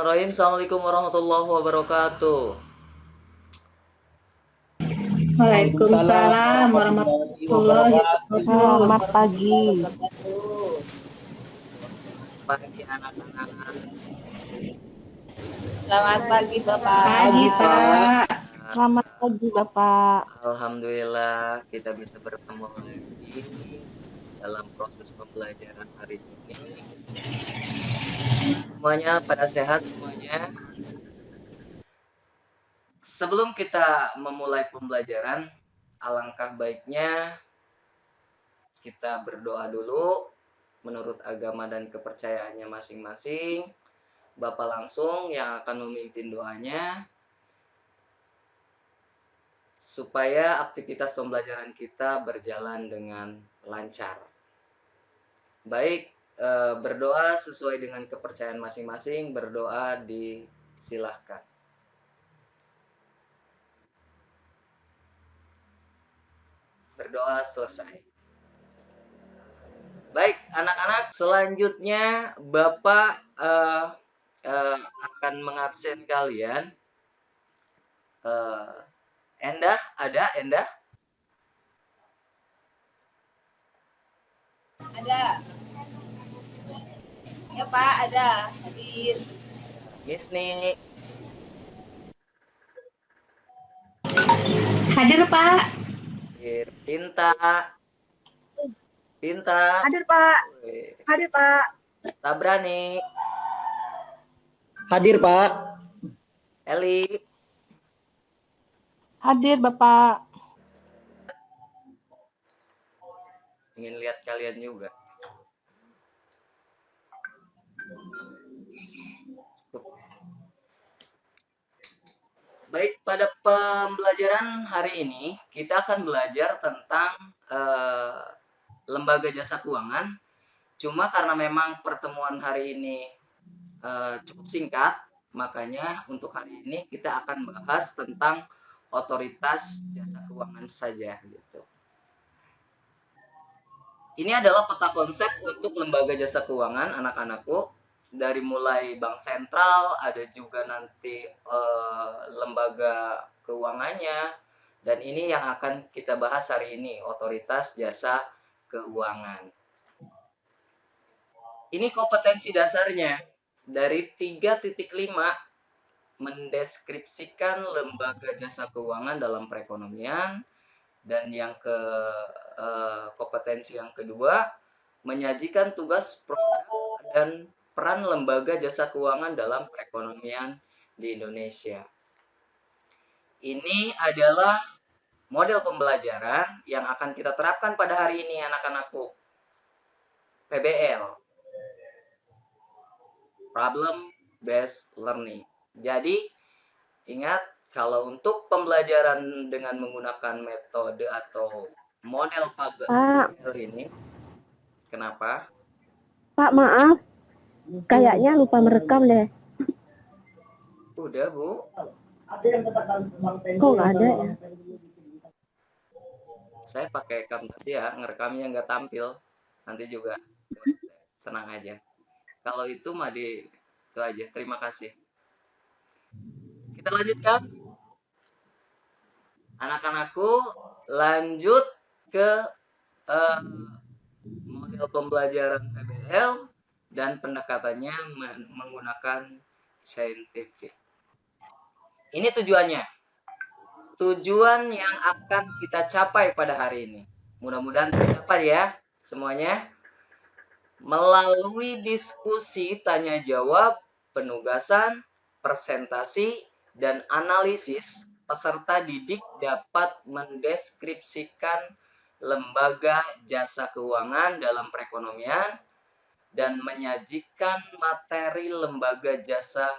Bismillahirrahmanirrahim. Assalamualaikum warahmatullahi wabarakatuh. Waalaikumsalam warahmatullahi wabarakatuh. Selamat pagi. Pagi anak-anak. Selamat pagi Bapak. Pagi Pak. Selamat pagi Bapak. Alhamdulillah kita bisa bertemu lagi dalam proses pembelajaran hari ini. Semuanya pada sehat semuanya. Sebelum kita memulai pembelajaran, alangkah baiknya kita berdoa dulu menurut agama dan kepercayaannya masing-masing. Bapak langsung yang akan memimpin doanya supaya aktivitas pembelajaran kita berjalan dengan lancar. Baik, berdoa sesuai dengan kepercayaan masing-masing, berdoa disilahkan. Berdoa selesai. Baik, anak-anak, selanjutnya Bapak akan mengabsen kalian. Endah, ada Endah? Ada. Ya Pak, ada. Hadir. Gisni, Hadir Pak. hadir. Pinta, Pinta, Hadir Pak. Wih. Hadir Pak. Tabrani, Hadir Pak. Eli, Hadir Bapak. ingin lihat kalian juga. Baik, pada pembelajaran hari ini kita akan belajar tentang lembaga jasa keuangan. Cuma karena memang pertemuan hari ini cukup singkat, makanya untuk hari ini kita akan bahas tentang otoritas jasa keuangan saja gitu. Ini adalah peta konsep untuk lembaga jasa keuangan anak-anakku. Dari mulai bank sentral, ada juga nanti lembaga keuangannya, dan ini yang akan kita bahas hari ini, otoritas jasa keuangan. Ini kompetensi dasarnya dari 3.5 mendeskripsikan lembaga jasa keuangan dalam perekonomian, dan yang kompetensi yang kedua menyajikan tugas, produk, dan peran lembaga jasa keuangan dalam perekonomian di Indonesia. Ini adalah model pembelajaran yang akan kita terapkan pada hari ini anak-anakku. PBL, Problem Based Learning. Jadi, ingat kalau untuk pembelajaran dengan menggunakan metode atau model PBL ini, kenapa? Pak, maaf. Kayaknya lupa merekam deh. Udah, Bu. Kok nggak ada ya? Saya pakai Camtasia ya, ngerekamnya nggak tampil. Nanti juga tenang aja. Kalau itu mah itu aja. Terima kasih. Kita lanjutkan. Anak-anakku, lanjut ke model pembelajaran PBL dan pendekatannya menggunakan saintifik. Ini tujuannya. Tujuan yang akan kita capai pada hari ini. Mudah-mudahan tercapai ya semuanya. Melalui diskusi tanya jawab, penugasan, presentasi, dan analisis, peserta didik dapat mendeskripsikan lembaga jasa keuangan dalam perekonomian dan menyajikan materi lembaga jasa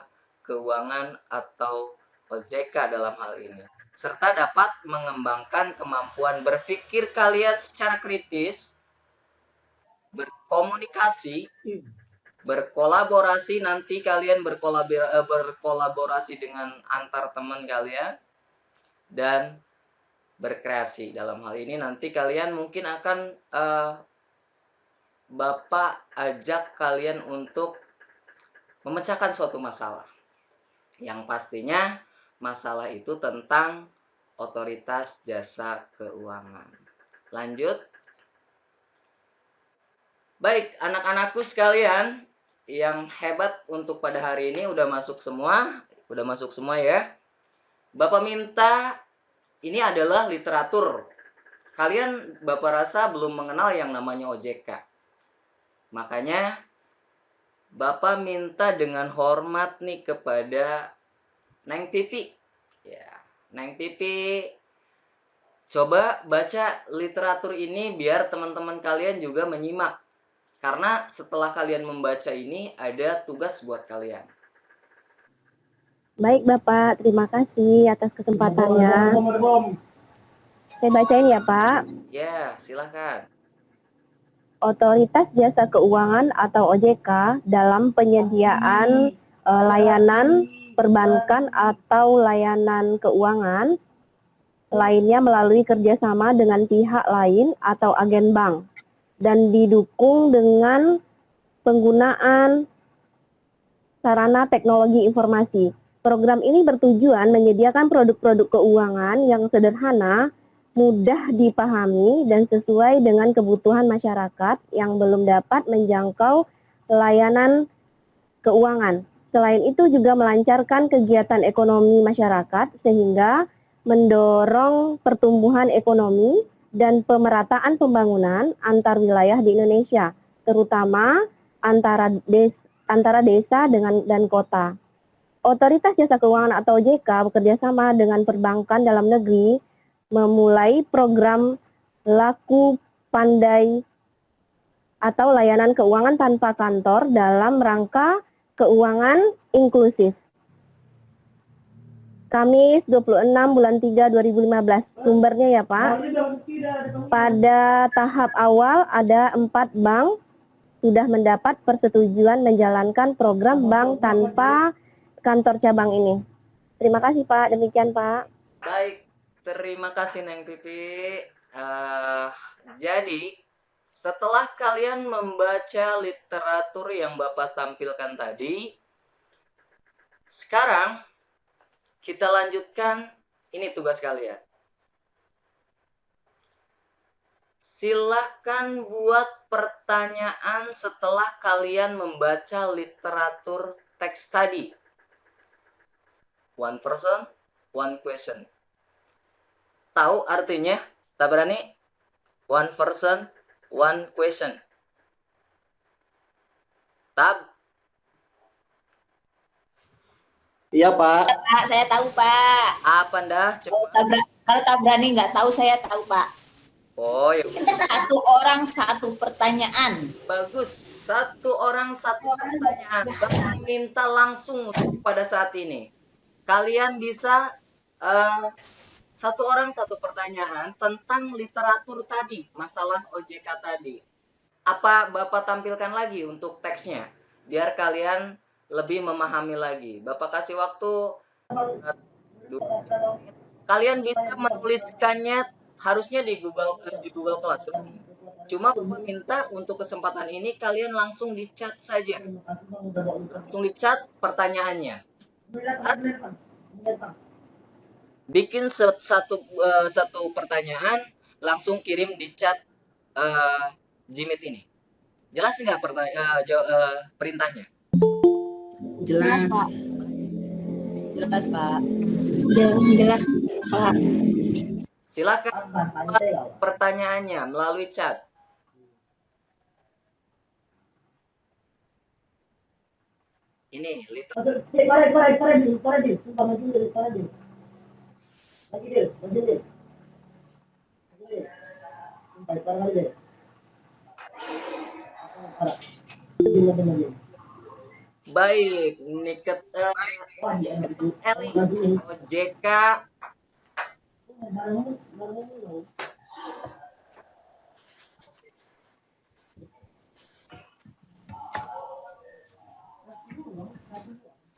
keuangan atau OJK dalam hal ini, serta dapat mengembangkan kemampuan berpikir kalian secara kritis, berkomunikasi, berkolaborasi, nanti kalian berkolaborasi dengan antar teman kalian, dan berkreasi. Dalam hal ini nanti kalian mungkin akan Bapak ajak kalian untuk memecahkan suatu masalah. Yang pastinya masalah itu tentang otoritas jasa keuangan. Lanjut. Baik, anak-anakku sekalian yang hebat untuk pada hari ini udah masuk semua ya. Bapak minta ini adalah literatur. Kalian Bapak rasa belum mengenal yang namanya OJK. Makanya Bapak minta dengan hormat nih kepada Neng Pipi. Ya, Neng Pipi coba baca literatur ini biar teman-teman kalian juga menyimak. Karena setelah kalian membaca ini ada tugas buat kalian. Baik Bapak, terima kasih atas kesempatannya. Saya bacain ya Pak. Ya, silakan. Otoritas Jasa Keuangan atau OJK dalam penyediaan layanan perbankan atau layanan keuangan lainnya melalui kerjasama dengan pihak lain atau agen bank dan didukung dengan penggunaan sarana teknologi informasi. Program ini bertujuan menyediakan produk-produk keuangan yang sederhana, mudah dipahami, dan sesuai dengan kebutuhan masyarakat yang belum dapat menjangkau layanan keuangan. Selain itu juga melancarkan kegiatan ekonomi masyarakat sehingga mendorong pertumbuhan ekonomi dan pemerataan pembangunan antar wilayah di Indonesia, terutama antara desa dan kota. Otoritas Jasa Keuangan atau OJK bekerjasama dengan perbankan dalam negeri memulai program Laku Pandai atau layanan keuangan tanpa kantor dalam rangka keuangan inklusif. Kamis 26 bulan 3 2015. Sumbernya ya Pak. Pada tahap awal ada 4 bank sudah mendapat persetujuan menjalankan program bank tanpa kantor cabang ini. Terima kasih Pak, demikian Pak. Baik, terima kasih Neng Pipi. Jadi, setelah kalian membaca literatur yang Bapak tampilkan tadi, sekarang kita lanjutkan. Ini tugas kalian. Silahkan buat pertanyaan setelah kalian membaca literatur teks tadi. One person, one question. Tahu artinya? Tak berani? One person, one question. Tab? Iya, Pak. Pak, saya tahu Pak. Apa dah? Kalau tak berani nggak tahu, saya tahu Pak. Oh, ya. Satu orang satu pertanyaan. Bagus. Satu orang satu pertanyaan. Bapak minta langsung pada saat ini. Kalian bisa satu orang satu pertanyaan tentang literatur tadi, masalah OJK tadi. Apa Bapak tampilkan lagi untuk teksnya? Biar kalian lebih memahami lagi. Bapak kasih waktu 2 menit. Kalian bisa menuliskannya harusnya di Google Classroom. Cuma Bapak minta untuk kesempatan ini kalian langsung di chat saja. Langsung di chat pertanyaannya. Bikin satu pertanyaan, langsung kirim di chat Gmeet ini. Jelas nggak perintahnya? Jelas. Jelas Pak. Jelas, Pak. Silakan pertanyaannya melalui chat. Ini baik, Niket Eli OJK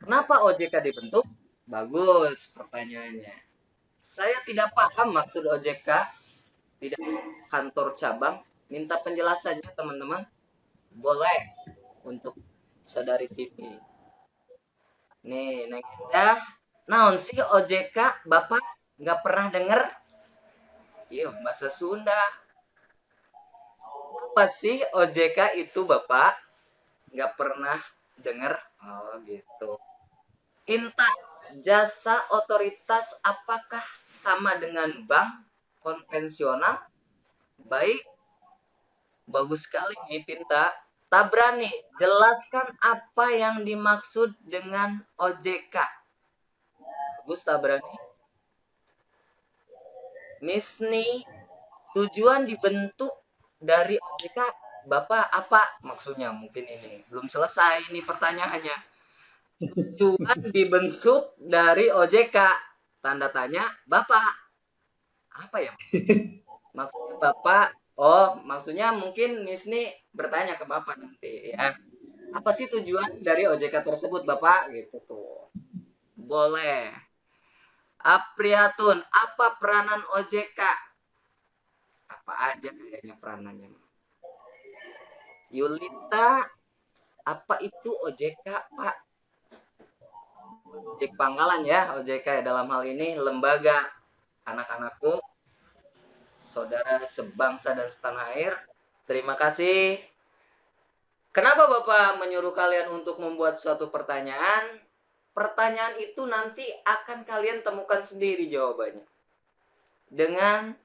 Kenapa OJK dibentuk? Bagus pertanyaannya. Saya tidak paham maksud OJK, tidak kantor cabang. Minta penjelasannya teman-teman. Boleh untuk Saudari Pipi. Nih, Neng Indah. Naon sih OJK? Bapak nggak pernah denger? Iya, bahasa Sunda. Apa sih OJK itu, Bapak? Nggak pernah denger? Oh, gitu. Inta, jasa otoritas apakah sama dengan bank konvensional? Baik, bagus sekali nih Pinta. Tabrani, jelaskan apa yang dimaksud dengan OJK. Bagus Tabrani. Misni, tujuan dibentuk dari OJK. Bapak apa maksudnya? Mungkin ini belum selesai ini pertanyaannya. Tujuan dibentuk dari OJK. Tanda tanya, Bapak. Apa ya? Maksudnya Bapak, oh maksudnya mungkin Misni bertanya ke Bapak nanti ya. Apa sih tujuan dari OJK tersebut Bapak? Gitu tuh. Boleh. Apriatun, apa peranan OJK? Apa aja kayaknya peranannya. Yulita, apa itu OJK Pak? Ojek pangkalan ya, OJK dalam hal ini lembaga. Anak-anakku, saudara sebangsa dan setanah air, terima kasih. Kenapa Bapak menyuruh kalian untuk membuat suatu pertanyaan? Pertanyaan itu nanti akan kalian temukan sendiri jawabannya. Dengan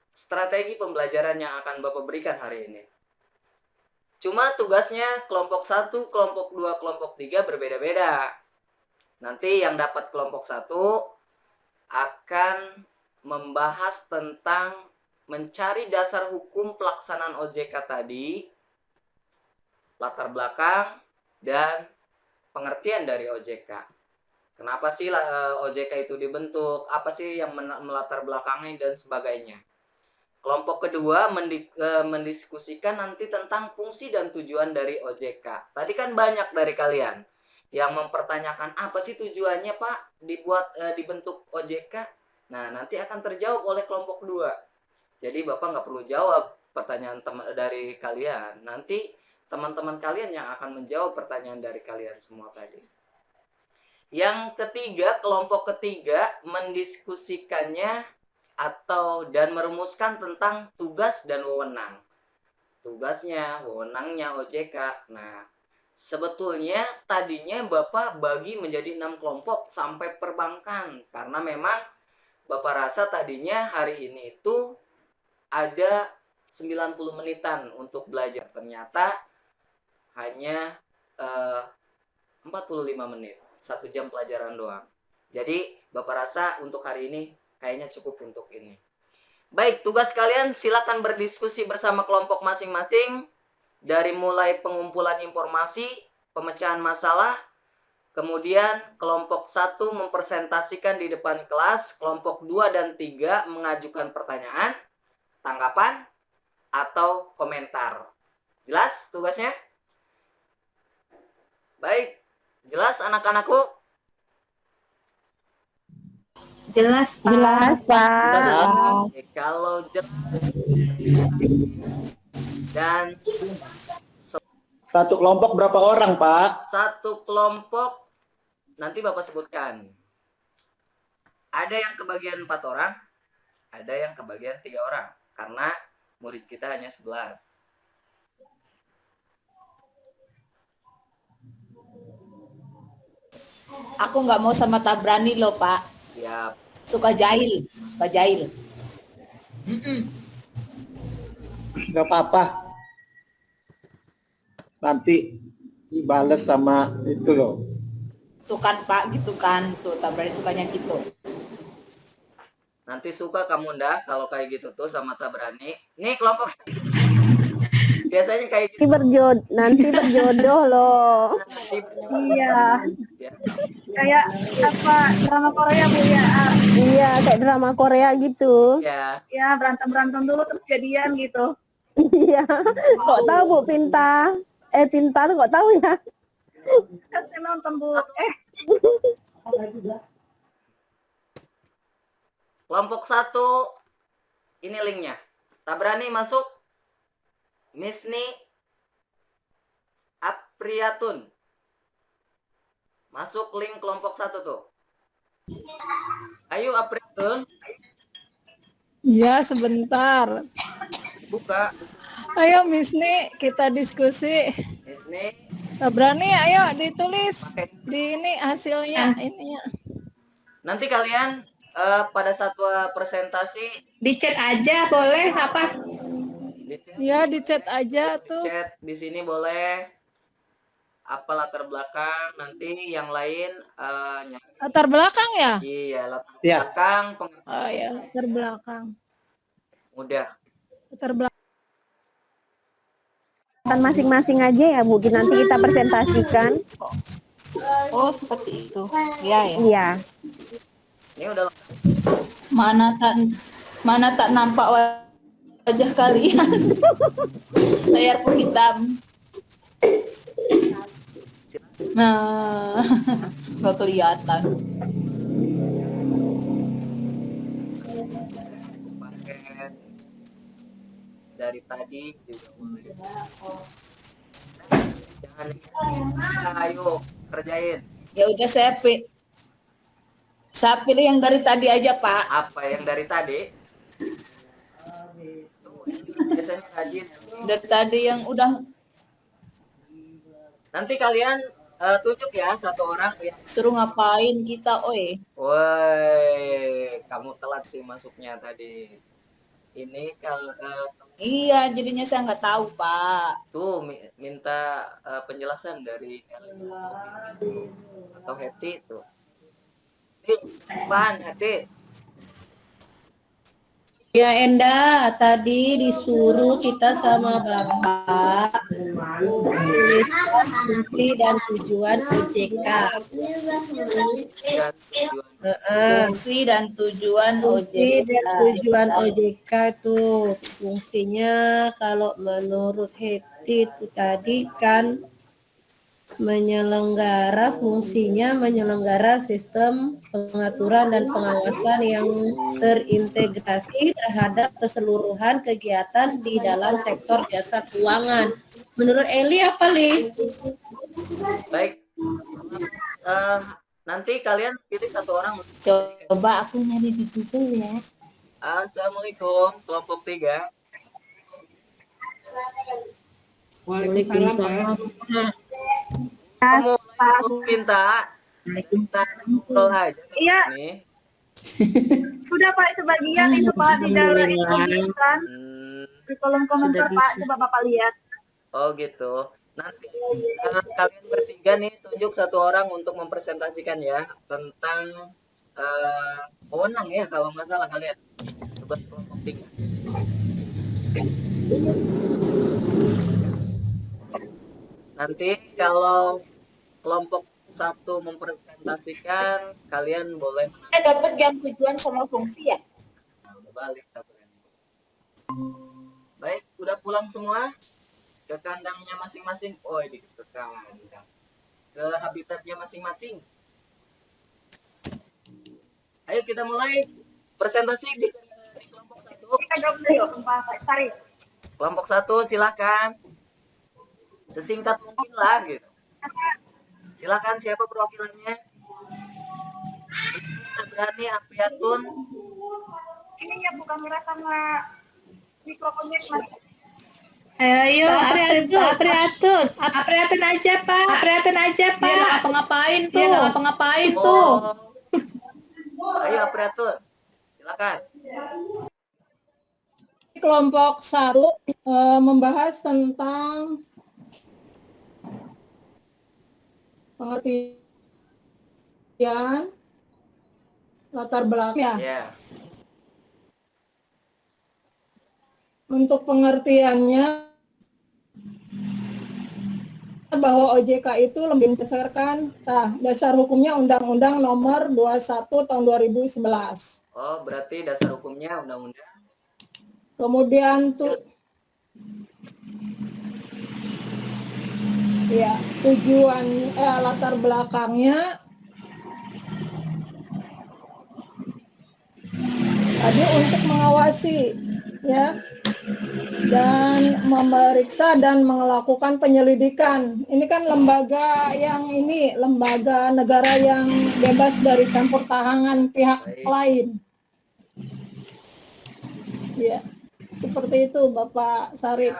strategi pembelajaran yang akan Bapak berikan hari ini. Cuma tugasnya kelompok 1, kelompok 2, kelompok 3 berbeda-beda. Nanti yang dapat kelompok 1 akan membahas tentang mencari dasar hukum pelaksanaan OJK tadi, latar belakang, dan pengertian dari OJK. Kenapa sih OJK itu dibentuk? Apa sih yang melatar belakangnya dan sebagainya. Kelompok kedua mendiskusikan nanti tentang fungsi dan tujuan dari OJK. Tadi kan banyak dari kalian yang mempertanyakan apa sih tujuannya Pak dibentuk OJK. Nah, nanti akan terjawab oleh kelompok 2. Jadi Bapak nggak perlu jawab pertanyaan dari kalian. Nanti teman-teman kalian yang akan menjawab pertanyaan dari kalian semua tadi. Yang ketiga, kelompok ketiga mendiskusikannya dan merumuskan tentang tugas dan wewenang. Tugasnya, wewenangnya OJK. Nah, sebetulnya tadinya Bapak bagi menjadi 6 kelompok sampai perbankan. Karena memang Bapak rasa tadinya hari ini itu ada 90 menitan untuk belajar. Ternyata hanya 45 menit. 1 jam pelajaran doang. Jadi Bapak rasa untuk hari ini kayaknya cukup untuk ini. Baik, tugas kalian silakan berdiskusi bersama kelompok masing-masing. Dari mulai pengumpulan informasi, pemecahan masalah, kemudian kelompok 1 mempresentasikan di depan kelas, kelompok 2 dan 3 mengajukan pertanyaan, tanggapan, atau komentar. Jelas tugasnya? Baik, jelas anak-anakku? Jelas, Pak. Jelas, Pak. Oke, kalau jelas dan Satu kelompok berapa orang, Pak? satu kelompok nanti Bapak sebutkan. Ada yang kebagian 4 orang, ada yang kebagian 3 orang. Karena murid kita hanya 11. Aku nggak mau sama Tabrani loh Pak. Siap. Suka jahil, suka jahil. Nggak apa-apa. Nanti dibales sama itu loh. Tuh kan Pak, gitu kan. Tuh Tabrani sukanya gitu. Nanti suka kamu dah kalau kayak gitu tuh sama Tabrani. Nih kelompok biasanya kayak gitu. Nanti berjodoh loh. Nanti Iya. ya. Kayak apa drama Korea Bu ya? Iya, kayak drama Korea gitu. Ya. Ya berantem dulu terus jadian gitu. Iya. Kok tahu Bu Pinta? Pinta tuh kok tahu ya? Kan saya nonton Bu. Kelompok 1 ini linknya. Tabrani masuk. Misni Apriatun. Masuk link kelompok 1 tuh. Ayo April, Ya, sebentar. buka. Ayo Miss Ni, kita diskusi. Disney Tak berani, ayo ditulis pakai. di ini hasilnya. Ininya. Nanti kalian pada saat presentasi Di chat aja boleh apa? di chat, Ya, di chat aja di tuh. chat di sini boleh apa latar belakang, nanti yang lain nyari. Latar belakang ya? Iya, latar Ya. belakang Oh pengertian ya, latar belakang. mudah. Latar belakang. Masing-masing aja ya Bu, nanti kita presentasikan. Oh, seperti itu. Ya, ya. Iya. Ini udah Mana tak nampak wajah kalian. Layar pun hitam. Nah, nggak kelihatan. pakai dari tadi juga boleh. Jangan ayo kerjain. Ya udah saya pilih yang dari tadi aja, Pak. Apa yang dari tadi? Tuh, biasanya rajin. Dari tadi yang udah Nanti kalian tunjuk ya satu orang yang. suruh ngapain kita, oi. Woi, kamu telat sih masuknya tadi. Ini kalau Iya, jadinya saya nggak tahu, Pak. tuh minta penjelasan dari Ellen atau Heti tuh. Pan Heti. Ya Enda, tadi disuruh kita sama Bapak tulis fungsi dan tujuan OJK. Fungsi dan tujuan Fungsi OJK. dan tujuan OJK tuh fungsinya kalau menurut Heti itu tadi kan fungsinya menyelenggara sistem pengaturan dan pengawasan yang terintegrasi terhadap keseluruhan kegiatan di dalam sektor jasa keuangan. Menurut Eli apa, Li? Baik. Nanti kalian pilih satu orang. Coba aku nyari di Google ya. Assalamualaikum kelompok 3. Waalaikumsalam. Kamu minta ngobrol aja. Iya. Nih. Sudah Pak sebagian itu Pak di dalam itu tulisan di kolom komentar Pak, coba Bapak lihat. Oh gitu. Nanti kalian bertiga nih tunjuk satu orang untuk mempresentasikan ya tentang wewenang ya kalau nggak salah kalian. Coba kelompok 3. Nanti kalau kelompok 1 mempresentasikan, kalian boleh Dapat jam tujuan sama fungsi ya? udah balik tabungan. Baik, udah pulang semua ke kandangnya masing-masing. Oh, ini ke kandang. Ke habitatnya masing-masing. Ayo kita mulai presentasi di kelompok 1. Kita gabung yuk, Pak Sari. Kelompok 1 silakan. Sesingkat mungkin lah gitu. Silakan siapa perwakilannya? Berani Apriatun. Ini ya bukan kamera sama mikrofonnya Mas. Ayo, Apriatun aja Pak. Dia nggak ngapa-ngapain tuh. Ayo Apriatun. Silakan. Kelompok 1 membahas tentang pengertian latar belakang. Ya. Untuk pengertiannya bahwa OJK itu lebih berdasarkan dasar hukumnya Undang-Undang Nomor 21 Tahun 2011. Oh, berarti dasar hukumnya undang-undang. Kemudian ya, tujuan latar belakangnya tadi untuk mengawasi ya dan memeriksa dan melakukan penyelidikan. Ini kan lembaga negara yang bebas dari campur tangan pihak lain. Ya, seperti itu Bapak Sarip.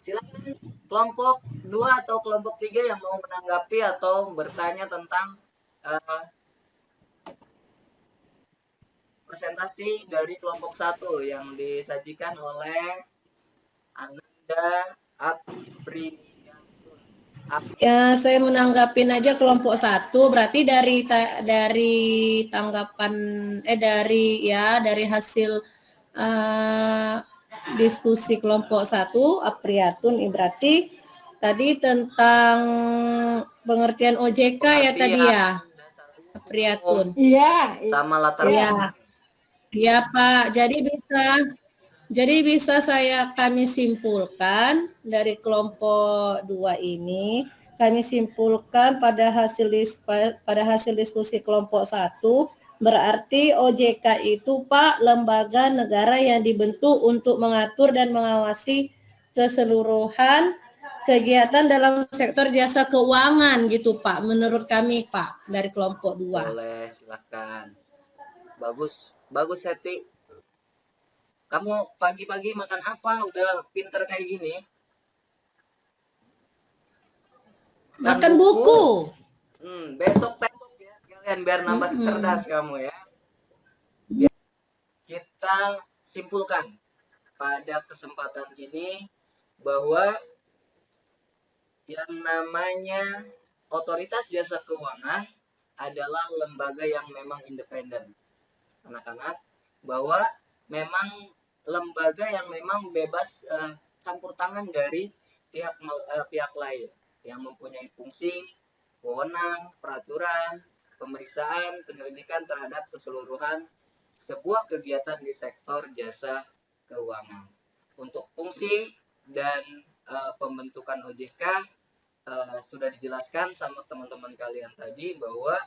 Silakan kelompok 2 atau kelompok 3 yang mau menanggapi atau bertanya tentang presentasi dari kelompok 1 yang disajikan oleh Ananda Apriantun. Ya, saya menanggapin aja kelompok 1, berarti dari tanggapan dari hasil diskusi kelompok 1 Apriantun, berarti tadi tentang pengertian OJK ya tadi ya. Apriantun. Iya. Sama latar Iya Pak, jadi bisa kami simpulkan dari kelompok 2 ini, kami simpulkan pada hasil diskusi kelompok 1, berarti OJK itu Pak lembaga negara yang dibentuk untuk mengatur dan mengawasi keseluruhan kegiatan dalam sektor jasa keuangan gitu Pak, menurut kami Pak dari kelompok 2. Boleh, silakan. Bagus Heti. Kamu pagi-pagi makan apa? Udah pinter kayak gini? Makan buku. Besok tembok ya sekalian biar nambah cerdas kamu ya. Kita simpulkan pada kesempatan ini bahwa yang namanya otoritas jasa keuangan adalah lembaga yang memang independen. Anak-anak, bahwa memang lembaga yang memang bebas campur tangan dari pihak lain yang mempunyai fungsi, wewenang, peraturan, pemeriksaan, penyelidikan terhadap keseluruhan sebuah kegiatan di sektor jasa keuangan. Untuk fungsi dan pembentukan OJK sudah dijelaskan sama teman-teman kalian tadi bahwa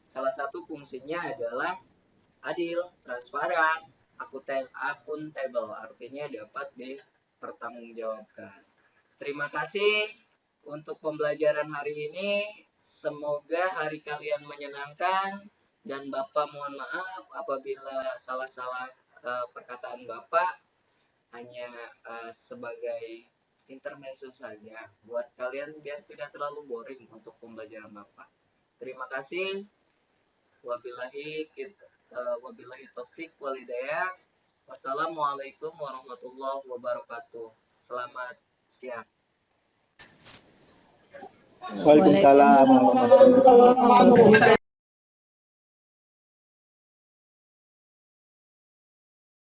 salah satu fungsinya adalah adil, transparan, akuntabel, artinya dapat dipertanggungjawabkan. Terima kasih untuk pembelajaran hari ini. Semoga hari kalian menyenangkan dan Bapak mohon maaf apabila salah-salah perkataan Bapak, hanya sebagai intermezzo saja buat kalian biar tidak terlalu boring untuk pembelajaran Bapak. Terima kasih. Wabillahi taufik wal hidayah. Wassalamualaikum warahmatullahi wabarakatuh. Selamat siang. Waalaikumsalam.